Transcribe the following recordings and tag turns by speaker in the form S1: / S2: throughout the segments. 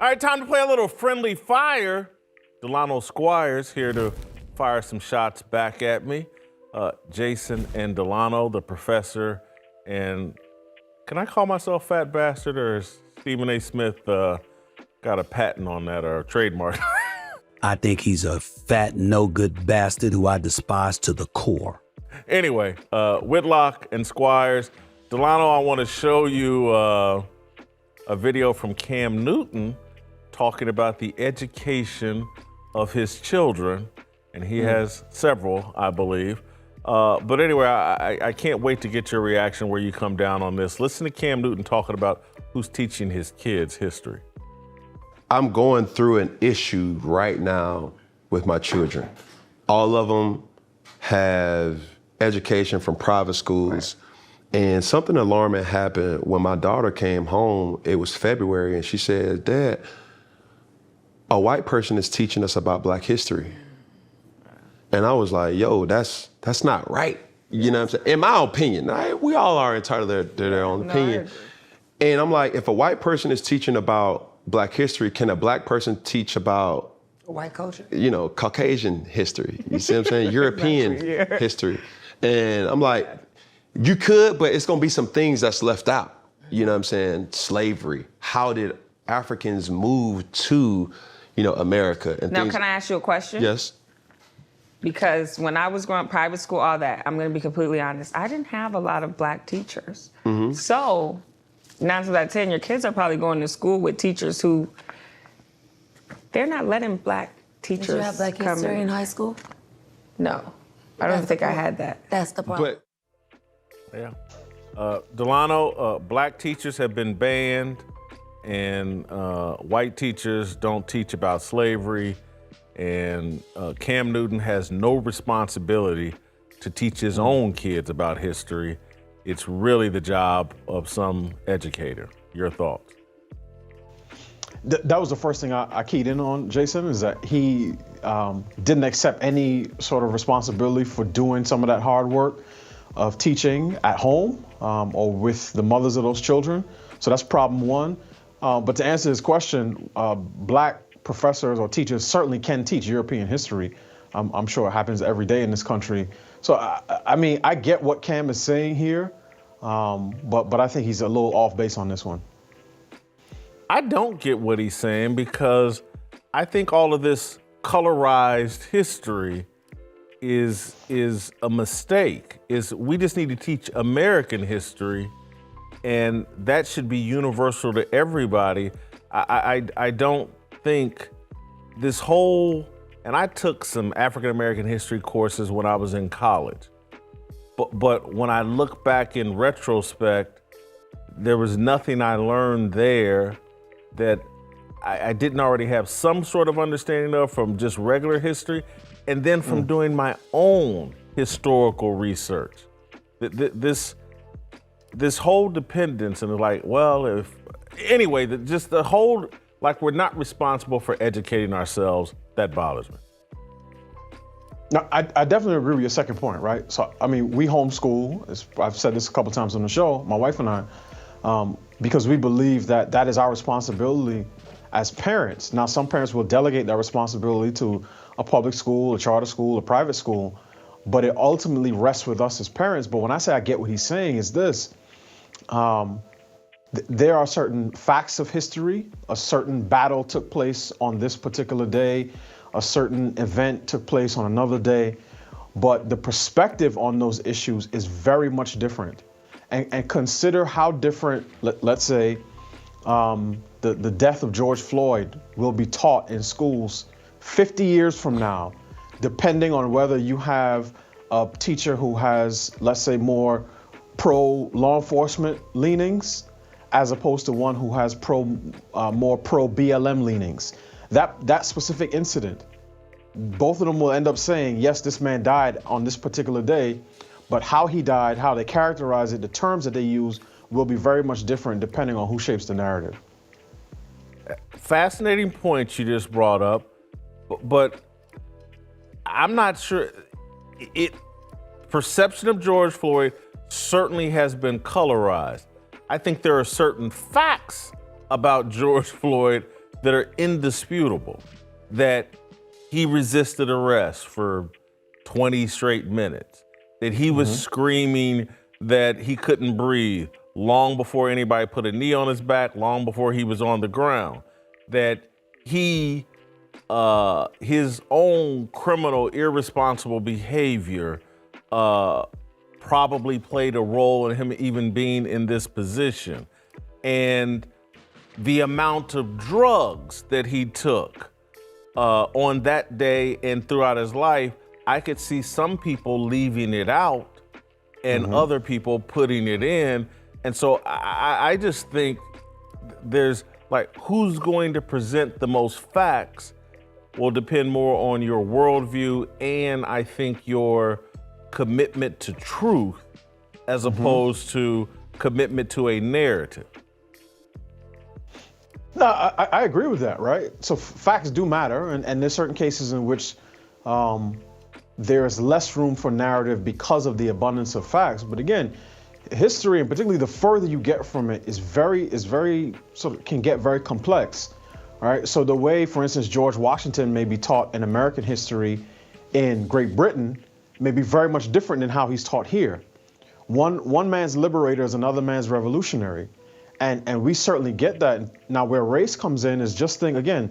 S1: All right, time to play a little friendly fire. Delano Squires here to fire some shots back at me. Jason and Delano, the professor, and can I call myself fat bastard, or is Stephen A. Smith got a patent on that or a trademark?
S2: I think he's a fat, no-good bastard who I despise to the core.
S1: Anyway, Whitlock and Squires. Delano, I want to show you a video from Cam Newton talking about the education of his children, and he has several, I believe. But anyway, I can't wait to get your reaction where you come down on this. Listen to Cam Newton talking about who's teaching his kids history.
S3: I'm going through an issue right now with my children. All of them have education from private schools. And something alarming happened when my daughter came home. It was February, and she said, "Dad, a white person is teaching us about Black history." And I was like, yo, that's not right. You know what I'm saying? In my opinion, we all are entitled to their own opinion. And I'm like, if a white person is teaching about Black history, can a Black person teach about
S4: white culture?
S3: You know, Caucasian history. You see what I'm saying? European history. And I'm like, you could, but it's gonna be some things that's left out. You know what I'm saying? Slavery. How did Africans move to, you know, America? And
S5: now,
S3: things.
S5: can I ask you a question?
S3: Yes.
S5: Because when I was growing up, private school, all that, I'm gonna be completely honest, I didn't have a lot of Black teachers.
S3: Mm-hmm.
S5: So, 9 times out of 10, your kids are probably going to school with teachers who, they're not letting Black teachers
S4: Did you have Black
S5: come
S4: history in high school?
S5: No, I don't think I had that.
S4: That's the problem.
S1: Yeah. Delano, Black teachers have been banned, and white teachers don't teach about slavery, and Cam Newton has no responsibility to teach his own kids about history. It's really the job of some educator. Your thoughts?
S6: That was the first thing I keyed in on, Jason, is that he didn't accept any sort of responsibility for doing some of that hard work of teaching at home or with the mothers of those children. So that's problem one. But to answer his question, Black professors or teachers certainly can teach European history. I'm sure it happens every day in this country. So, I mean, I get what Cam is saying here, but I think he's a little off base on this one.
S1: I don't get what he's saying, because I think all of this colorized history is a mistake. We just need to teach American history, and that should be universal to everybody. I don't think this whole, and I took some African American history courses when I was in college, but when I look back in retrospect, there was nothing I learned there that I didn't already have some sort of understanding of from just regular history, and then from doing my own historical research. This whole dependence, and like, well, anyway, just the whole, like, we're not responsible for educating ourselves, that bothers me.
S6: No, I definitely agree with your second point, right? So, I mean, we homeschool. I've said this a couple times on the show, my wife and I, because we believe that is our responsibility as parents. Now, some parents will delegate that responsibility to a public school, a charter school, a private school, but it ultimately rests with us as parents. But when I say I get what he's saying is this, there are certain facts of history. A certain battle took place on this particular day. A certain event took place on another day. But the perspective on those issues is very much different. And consider how different, let's say, the death of George Floyd will be taught in schools 50 years from now, depending on whether you have a teacher who has, let's say, more pro-law enforcement leanings, as opposed to one who has more pro-BLM leanings. That specific incident, both of them will end up saying, yes, this man died on this particular day, but how he died, how they characterize it, the terms that they use will be very much different depending on who shapes the narrative.
S1: Fascinating point you just brought up, but I'm not sure. Perception of George Floyd certainly has been colorized. I think there are certain facts about George Floyd that are indisputable, that he resisted arrest for 20 straight minutes, that he was screaming that he couldn't breathe long before anybody put a knee on his back, long before he was on the ground, that he, his own criminal, irresponsible behavior probably played a role in him even being in this position. And the amount of drugs that he took on that day and throughout his life, I could see some people leaving it out and other people putting it in. And so I just think there's like, who's going to present the most facts will depend more on your worldview and I think your commitment to truth as opposed to commitment to a narrative.
S6: No, I agree with that, right? So facts do matter, and there's certain cases in which there's less room for narrative because of the abundance of facts. But again, history, and particularly the further you get from it, is very sort of can get very complex, right? So the way, for instance, George Washington may be taught in American history in Great Britain may be very much different than how he's taught here. One man's liberator is another man's revolutionary. And we certainly get that. Now, where race comes in is just think, again,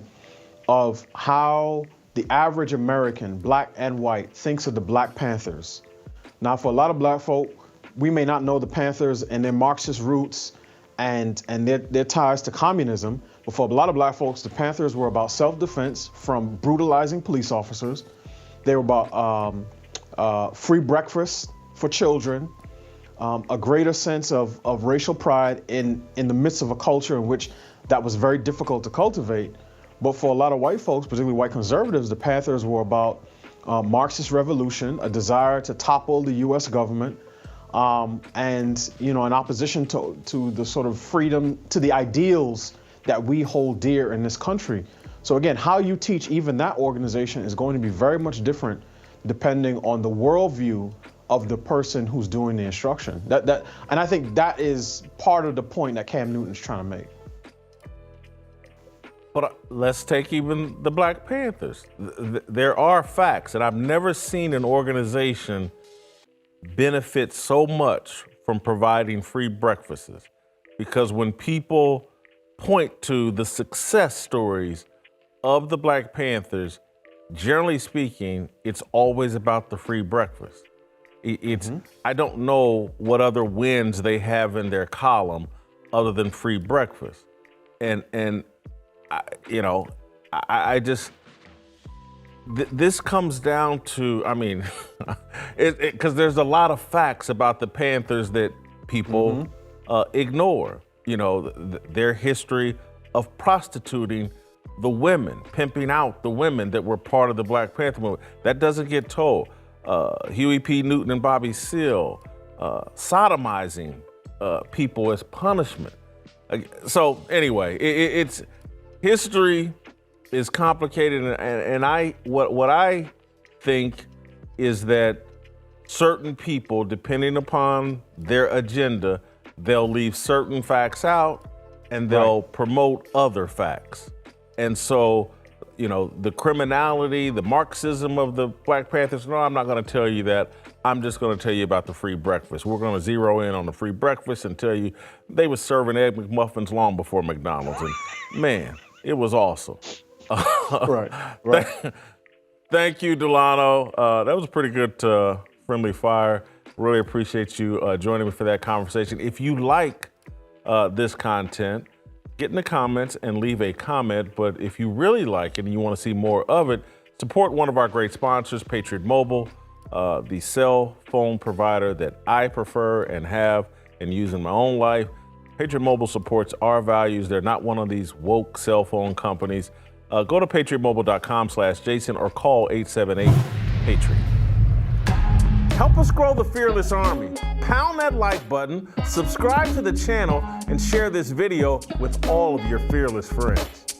S6: of how the average American, black and white, thinks of the Black Panthers. Now, for a lot of black folk, we may not know the Panthers and their Marxist roots and their ties to communism. But for a lot of black folks, the Panthers were about self-defense from brutalizing police officers. They were about free breakfast for children, a greater sense of racial pride in the midst of a culture in which that was very difficult to cultivate. But for a lot of white folks, particularly white conservatives, the Panthers were about Marxist revolution, a desire to topple the U.S. government, and an opposition to the sort of freedom, to the ideals that we hold dear in this country. So again, how you teach even that organization is going to be very much different depending on the worldview of the person who's doing the instruction. And I think that is part of the point that Cam Newton's trying to make.
S1: But let's take even the Black Panthers. There are facts, and I've never seen an organization benefit so much from providing free breakfasts. Because when people point to the success stories of the Black Panthers, generally speaking, it's always about the free breakfast. I don't know what other wins they have in their column other than free breakfast. And I just, this comes down to, I mean, because there's a lot of facts about the Panthers that people ignore. Their history of prostituting the women, pimping out the women that were part of the Black Panther movement. That doesn't get told. Huey P. Newton and Bobby Seale, sodomizing people as punishment. So anyway, it's history is complicated, and what I think is that certain people, depending upon their agenda, they'll leave certain facts out and they'll promote other facts. And so, the criminality, the Marxism of the Black Panthers, no, I'm not going to tell you that. I'm just going to tell you about the free breakfast. We're going to zero in on the free breakfast and tell you they were serving Egg McMuffins long before McDonald's. And man, it was awesome.
S6: Right.
S1: Thank you, Delano. That was a pretty good friendly fire. Really appreciate you joining me for that conversation. If you like this content, get in the comments and leave a comment. But if you really like it and you want to see more of it, support one of our great sponsors, Patriot Mobile, the cell phone provider that I prefer and have and use in my own life. Patriot Mobile supports our values. They're not one of these woke cell phone companies. Go to patriotmobile.com/Jason or call 878-PATRIOT. Help us grow the Fearless Army. Pound that like button, subscribe to the channel, and share this video with all of your fearless friends.